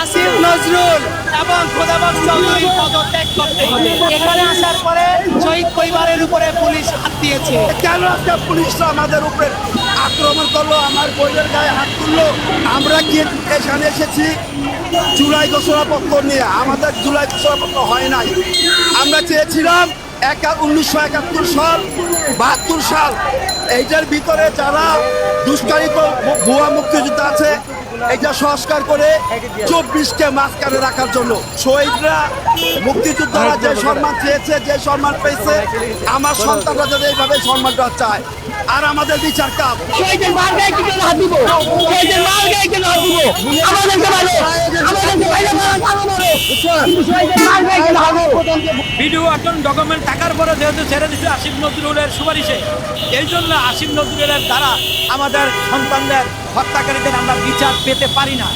আসিফ নজরুল এবং খোদাবক্ত চৌধুরী পদত্যাগ করতে হবে। এখানে আসার পরে শহীদ পরিবারের উপরে পুলিশ হাত দিয়েছে। কেন একটা পুলিশরা আমাদের উপরে আক্রমণ করলো, আমার বোনের গায়ে হাত তুললো? আমরা কি এখানে এসেছি জুলাই ঘোষণাপত্র নিয়ে? আমাদের জুলাই ঘোষণাপত্র হয় নাই। আমরা চেয়েছিলাম 1971 সাল 72 সাল এইটার ভিতরে যারা দুষ্কারিত ভুয়া মুক্তিযোদ্ধা আছে এটা সংস্কার করে 24কে মাঝখানে রাখার জন্য। শহীদরা মুক্তিযোদ্ধারা যে সম্মান চেয়েছে, যে সম্মান পেয়েছে, আমার সন্তানরা যাতে এইভাবে সম্মানটা চায়। আর আমাদের বিচার কাপ শহীদের মার গায়ে কি করে হাত দিব? শহীদের মার গায়ে কেন হাত দিব? আমাদেরকে বলো, আমাদেরকে বাইরে কিন্তু শহীদের মার গায়ে কেন হাত দিব? ভিডিও এখন ডকুমেন্ট থাকার পরে যেহেতু ছেড়ে দিচ্ছে আসিফ নজরুলের সুপারিশে, এই জন্য আসিফ নজরুলের দ্বারা আমাদের সন্তানদের হত্যাকারীদের আমরা বিচার পেতে পারি না।